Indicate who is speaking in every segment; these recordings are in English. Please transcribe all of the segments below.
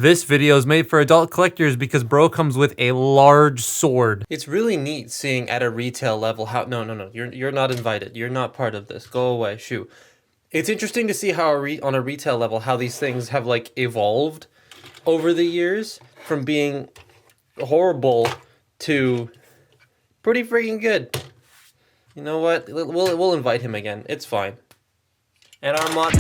Speaker 1: This video is made for adult collectors because bro comes with a large sword. It's really neat seeing at a retail level how... No, you're not invited. You're not part of this. Go away. Shoo. It's interesting to see how on a retail level how these things have like evolved over the years from being horrible to pretty freaking good. You know what? We'll invite him again. It's fine. And our mod...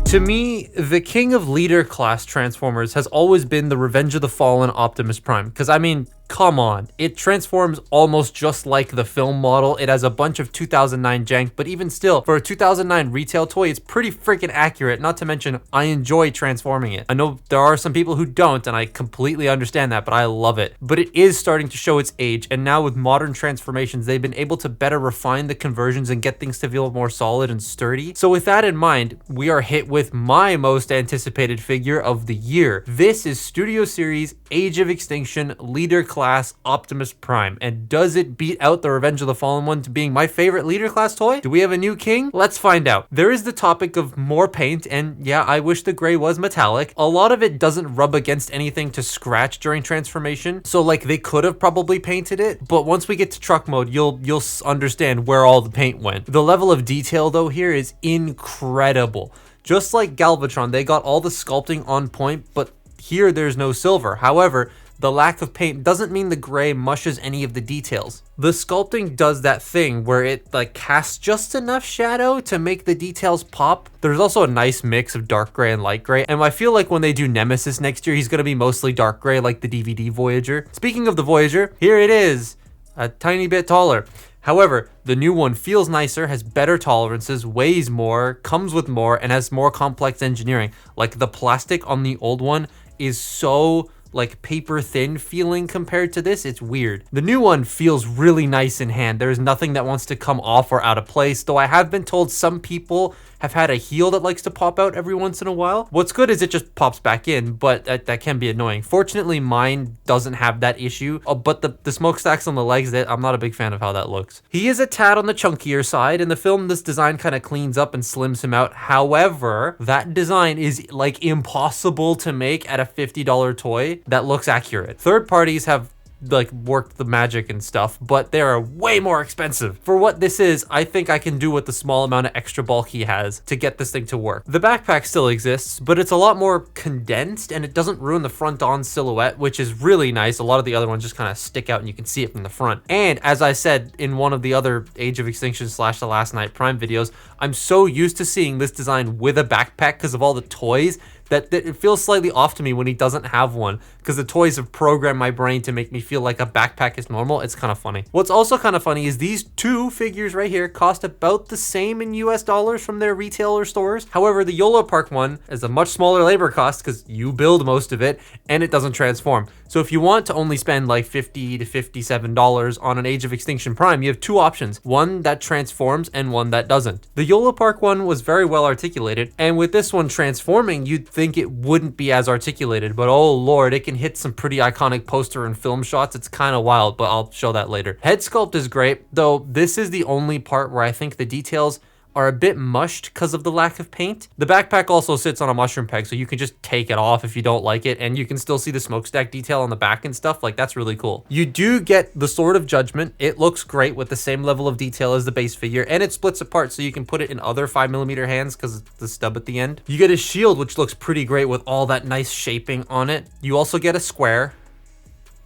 Speaker 1: To me, the king of leader class Transformers has always been the Revenge of the Fallen Optimus Prime. Because, I mean, come on. It transforms almost just like the film model. It has a bunch of 2009 jank, but even still, for a 2009 retail toy, it's pretty freaking accurate. Not to mention, I enjoy transforming it. I know there are some people who don't, and I completely understand that, but I love it. But it is starting to show its age, and now with modern transformations, they've been able to better refine the conversions and get things to feel more solid and sturdy. So with that in mind, we are hit with my most anticipated figure of the year. This is Studio Series Age of Extinction Leader Class Optimus Prime. And does it beat out the Revenge of the Fallen one to being my favorite Leader Class toy? Do we have a new king? Let's find out. There is the topic of more paint, and yeah, I wish the gray was metallic. A lot of it doesn't rub against anything to scratch during transformation, so like they could have probably painted it, but once we get to truck mode, you'll understand where all the paint went. The level of detail though here is incredible. Just like Galvatron, they got all the sculpting on point, but here there's no silver. However, the lack of paint doesn't mean the gray mushes any of the details. The sculpting does that thing where it like casts just enough shadow to make the details pop. There's also a nice mix of dark gray and light gray, and I feel like when they do Nemesis next year, he's gonna be mostly dark gray like the DVD Voyager. Speaking of the Voyager, here it is, a tiny bit taller. However, the new one feels nicer, has better tolerances, weighs more, comes with more, and has more complex engineering. Like the plastic on the old one is so like paper thin feeling compared to this. It's weird. The new one feels really nice in hand. There's nothing that wants to come off or out of place, though I have been told some people have had a heel that likes to pop out every once in a while. What's good is it just pops back in, but that can be annoying. Fortunately, mine doesn't have that issue, but the smokestacks on the legs, I'm not a big fan of how that looks. He is a tad on the chunkier side. In the film, this design kind of cleans up and slims him out. However, that design is like impossible to make at a $50 toy that looks accurate. Third parties have like worked the magic and stuff, but they are way more expensive. For what this is, I think I can do with the small amount of extra bulk he has to get this thing to work. The backpack still exists, but it's a lot more condensed and it doesn't ruin the front on silhouette, which is really nice. A lot of the other ones just kind of stick out and you can see it from the front. And as I said in one of the other Age of Extinction / The Last Night Prime videos, I'm so used to seeing this design with a backpack because of all the toys that it feels slightly off to me when he doesn't have one, because the toys have programmed my brain to make me feel like a backpack is normal. It's kind of funny. What's also kind of funny is these two figures right here cost about the same in US dollars from their retailer stores. However, the YOLO Park one is a much smaller labor cost because you build most of it and it doesn't transform. So if you want to only spend like $50 to $57 on an Age of Extinction Prime, you have two options, one that transforms and one that doesn't. The YOLO Park one was very well articulated, and with this one transforming, you'd think it wouldn't be as articulated, but oh lord, it can hit some pretty iconic poster and film shots. It's kind of wild, but I'll show that later. Head sculpt is great, though this is the only part where I think the details are a bit mushed because of the lack of paint. The backpack also sits on a mushroom peg, so you can just take it off if you don't like it, and you can still see the smokestack detail on the back and stuff. Like, that's really cool. You do get the Sword of Judgment. It looks great with the same level of detail as the base figure, and it splits apart so you can put it in other 5mm hands because it's the stub at the end. You get a shield, which looks pretty great with all that nice shaping on it. You also get a square.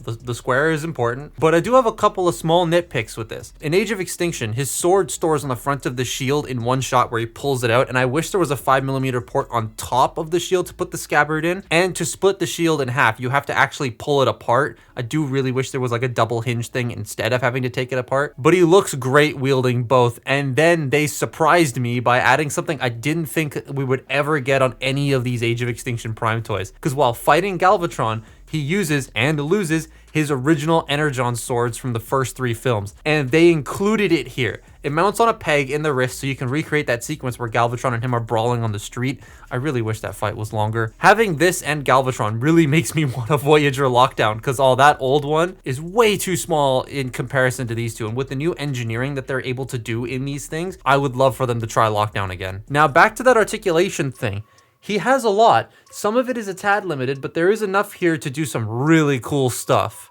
Speaker 1: The square is important, but I do have a couple of small nitpicks with this. In Age of Extinction, his sword stores on the front of the shield in one shot where he pulls it out, and I wish there was a 5mm port on top of the shield to put the scabbard in, and to split the shield in half, you have to actually pull it apart. I do really wish there was like a double hinge thing instead of having to take it apart, but he looks great wielding both. And then they surprised me by adding something I didn't think we would ever get on any of these Age of Extinction Prime toys, because while fighting Galvatron, he uses and loses his original Energon swords from the first 3 films, and they included it here. It mounts on a peg in the wrist so you can recreate that sequence where Galvatron and him are brawling on the street. I really wish that fight was longer. Having this and Galvatron really makes me want a Voyager Lockdown, because all that old one is way too small in comparison to these two, and with the new engineering that they're able to do in these things, I would love for them to try Lockdown again. Now back to that articulation thing. He has a lot. Some of it is a tad limited, but there is enough here to do some really cool stuff.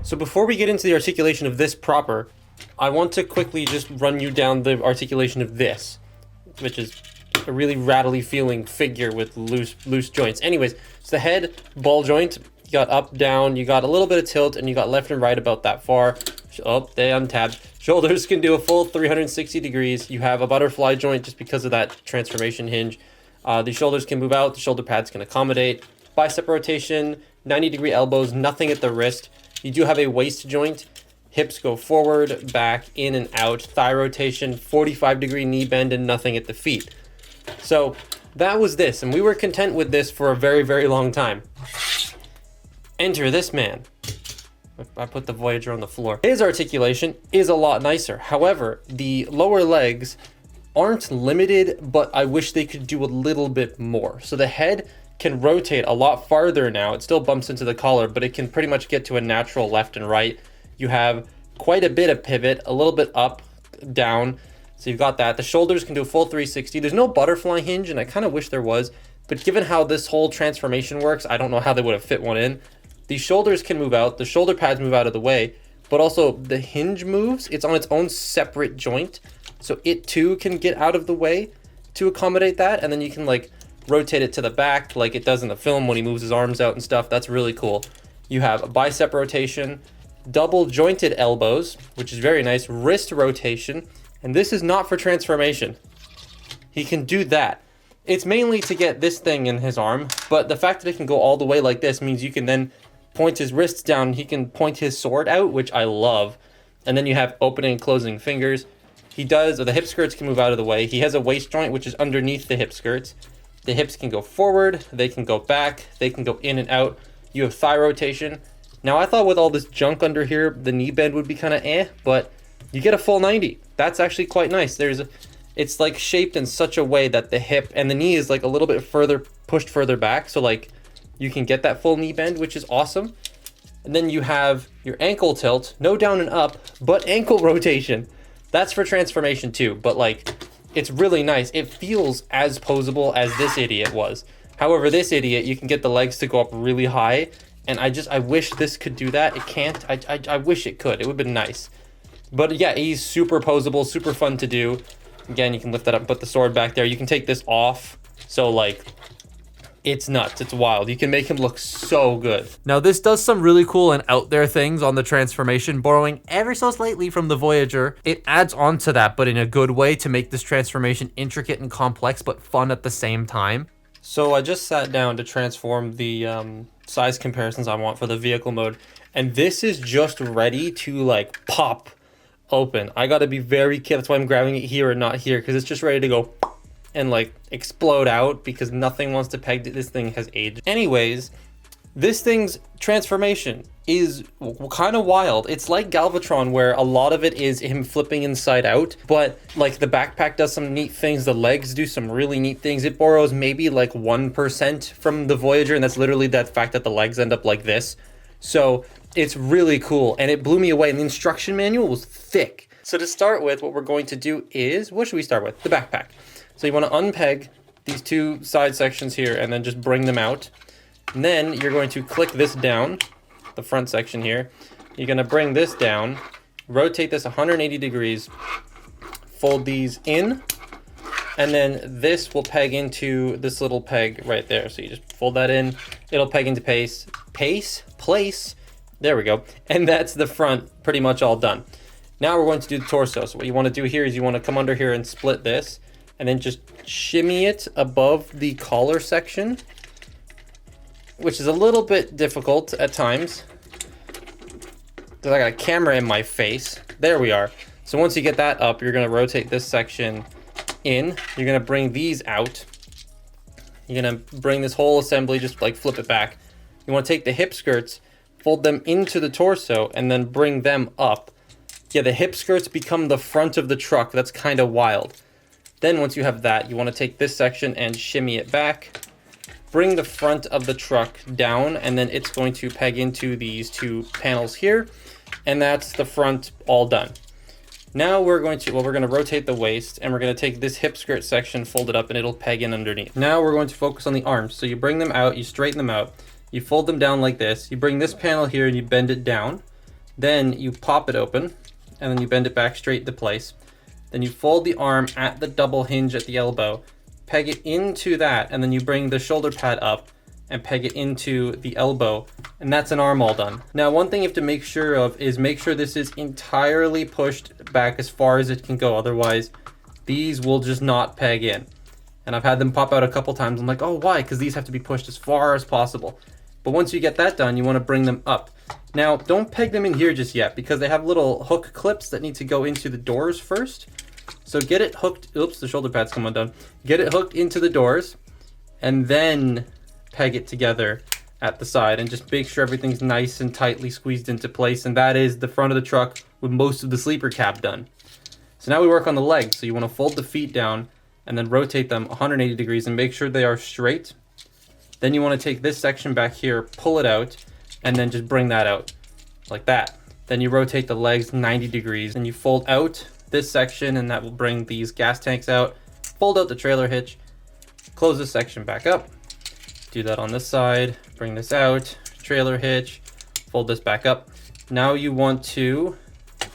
Speaker 1: So before we get into the articulation of this proper, I want to quickly just run you down the articulation of this, which is a really rattly feeling figure with loose joints. Anyways, it's the head, ball joint, you got up, down, you got a little bit of tilt, and you got left and right about that far. Oh, they untabbed. Shoulders can do a full 360 degrees. You have a butterfly joint just because of that transformation hinge. The shoulders can move out, the shoulder pads can accommodate. Bicep rotation, 90-degree elbows, nothing at the wrist. You do have a waist joint. Hips go forward, back, in and out. Thigh rotation, 45-degree knee bend, and nothing at the feet. So that was this, and we were content with this for a very, very long time. Enter this man. I put the Voyager on the floor. His articulation is a lot nicer. However, the lower legs aren't limited, but I wish they could do a little bit more. So the head can rotate a lot farther now. It still bumps into the collar, but it can pretty much get to a natural left and right. You have quite a bit of pivot, a little bit up, down. So you've got that. The shoulders can do a full 360. There's no butterfly hinge, and I kind of wish there was, but given how this whole transformation works, I don't know how they would have fit one in. The shoulders can move out, the shoulder pads move out of the way, but also the hinge moves. It's on its own separate joint, so it too can get out of the way to accommodate that, and then you can like rotate it to the back like it does in the film when he moves his arms out and stuff. That's really cool. You have a bicep rotation, double jointed elbows, which is very nice, wrist rotation, and this is not for transformation. He can do that. It's mainly to get this thing in his arm, but the fact that it can go all the way like this means you can then point his wrists down, he can point his sword out, which I love. And then you have opening and closing fingers. The hip skirts can move out of the way. He has a waist joint, which is underneath the hip skirts. The hips can go forward, they can go back, they can go in and out. You have thigh rotation. Now I thought with all this junk under here, the knee bend would be kind of but you get a full 90. That's actually quite nice. It's like shaped in such a way that the hip and the knee is like a little bit pushed further back. So like you can get that full knee bend, which is awesome. And then you have your ankle tilt, no down and up, but ankle rotation. That's for transformation too, but like, it's really nice. It feels as posable as this idiot was. However, this idiot, you can get the legs to go up really high, and I wish this could do that. It can't. I wish it could. It would have been nice. But yeah, he's super posable, super fun to do. Again, you can lift that up and put the sword back there. You can take this off. So like, it's nuts. It's wild. You can make him look so good. Now, this does some really cool and out there things on the transformation, borrowing ever so slightly from the Voyager. It adds on to that, but in a good way to make this transformation intricate and complex, but fun at the same time. So I just sat down to transform the size comparisons I want for the vehicle mode, and this is just ready to like pop open. I got to be very careful. That's why I'm grabbing it here and not here, because it's just ready to go and like explode out because nothing wants to peg that this thing has aged. Anyways, this thing's transformation is kind of wild. It's like Galvatron, where a lot of it is him flipping inside out, but like the backpack does some neat things, the legs do some really neat things. It borrows maybe like 1% from the Voyager, and that's literally that fact that the legs end up like this. So it's really cool, and it blew me away, and the instruction manual was thick. So to start with, what we're going to do is, what should we start with? The backpack. So you want to unpeg these two side sections here and then just bring them out. And then you're going to click this down, the front section here. You're going to bring this down, rotate this 180 degrees, fold these in, and then this will peg into this little peg right there. So you just fold that in, it'll peg into place. There we go. And that's the front pretty much all done. Now we're going to do the torso. So what you want to do here is you want to come under here and split this, and then just shimmy it above the collar section, which is a little bit difficult at times because I got a camera in my face. There we are. So once you get that up, you're going to rotate this section in. You're going to bring these out,
Speaker 2: You're gonna bring this whole assembly, just like flip it back. You want to take the hip skirts, fold them into the torso, and then bring them up. Yeah, the hip skirts become the front of the truck. That's kind of wild. Then once you have that, you want to take this section and shimmy it back. Bring the front of the truck down, and then it's going to peg into these two panels here. And that's the front all done. Now we're going to rotate the waist, and we're going to take this hip skirt section, fold it up, and it'll peg in underneath. Now we're going to focus on the arms. So you bring them out, you straighten them out, you fold them down like this. You bring this panel here and you bend it down. Then you pop it open, and then you bend it back straight to place. Then you fold the arm at the double hinge at the elbow, peg it into that, and then you bring the shoulder pad up and peg it into the elbow, and that's an arm all done. Now, one thing you have to make sure of is make sure this is entirely pushed back as far as it can go. Otherwise, these will just not peg in. And I've had them pop out a couple times. I'm like, oh, why? Because these have to be pushed as far as possible. But once you get that done, you want to bring them up. Now, don't peg them in here just yet because they have little hook clips that need to go into the doors first. So get it hooked. Oops, the shoulder pad's come undone. Get it hooked into the doors and then peg it together at the side, and just make sure everything's nice and tightly squeezed into place. And that is the front of the truck with most of the sleeper cab done. So now we work on the legs. So you want to fold the feet down and then rotate them 180 degrees and make sure they are straight. Then you want to take this section back here, pull it out, and then just bring that out like that. Then you rotate the legs 90 degrees and you fold out this section, and that will bring these gas tanks out. Fold out the trailer hitch, close this section back up. Do that on this side, bring this out, trailer hitch, fold this back up. Now you want to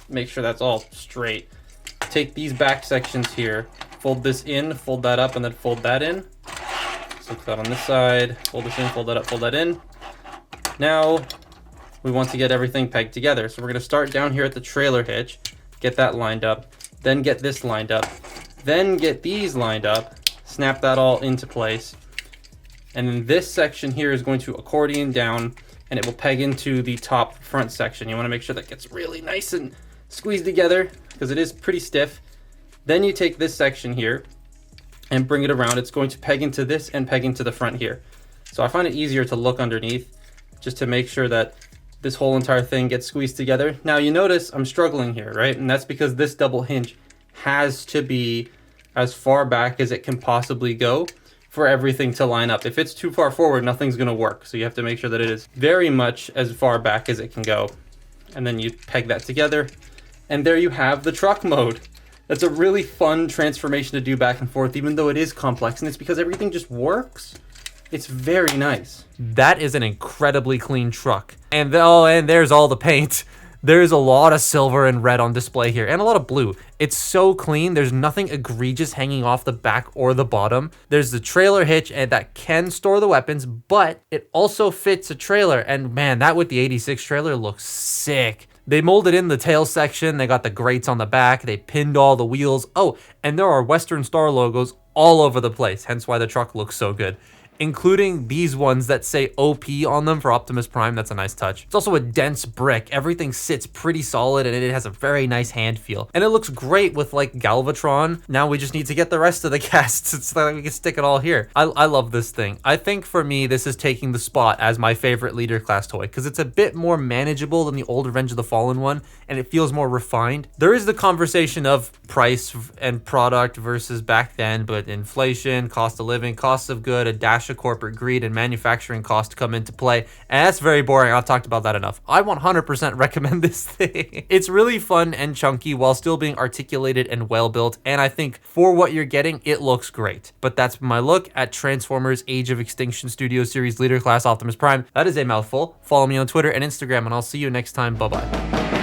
Speaker 2: make sure that's all straight. Take these back sections here, fold this in, fold that up, and then fold that in. So put that on this side, fold this in, fold that up, fold that in. Now we want to get everything pegged together. So we're gonna start down here at the trailer hitch, get that lined up, then get this lined up, then get these lined up, snap that all into place. And then this section here is going to accordion down, and it will peg into the top front section. You want to make sure that gets really nice and squeezed together because it is pretty stiff. Then you take this section here and bring it around. It's going to peg into this and peg into the front here. So I find it easier to look underneath just to make sure that this whole entire thing gets squeezed together. Now you notice I'm struggling here, right? And that's because this double hinge has to be as far back as it can possibly go for everything to line up. If it's too far forward, nothing's gonna work. So you have to make sure that it is very much as far back as it can go. And then you peg that together. And there you have the truck mode. That's a really fun transformation to do back and forth, even though it is complex. And it's because everything just works. It's very nice.
Speaker 1: That is an incredibly clean truck. And there's all the paint. There's a lot of silver and red on display here, and a lot of blue. It's so clean. There's nothing egregious hanging off the back or the bottom. There's the trailer hitch, and that can store the weapons, but it also fits a trailer. And man, that with the 86 trailer looks sick. They molded in the tail section. They got the grates on the back. They pinned all the wheels. Oh, and there are Western Star logos all over the place, hence why the truck looks so good, including these ones that say OP on them for Optimus Prime. That's a nice touch. It's also a dense brick. Everything sits pretty solid, and it has a very nice hand feel. And it looks great with like Galvatron. Now we just need to get the rest of the casts. It's like we can stick it all here. I love this thing. I think for me, this is taking the spot as my favorite leader class toy because it's a bit more manageable than the old Revenge of the Fallen one, and it feels more refined. There is the conversation of price and product versus back then, but inflation, cost of living, cost of good, a dash of corporate greed, and manufacturing cost come into play, and that's very boring. I've talked about that enough. I 100% recommend this thing. It's really fun and chunky while still being articulated and well built, and I think for what you're getting, it looks great. But that's my look at Transformers Age of Extinction Studio Series Leader Class Optimus Prime. That is a mouthful. Follow me on Twitter and Instagram, and I'll see you next time. Bye bye.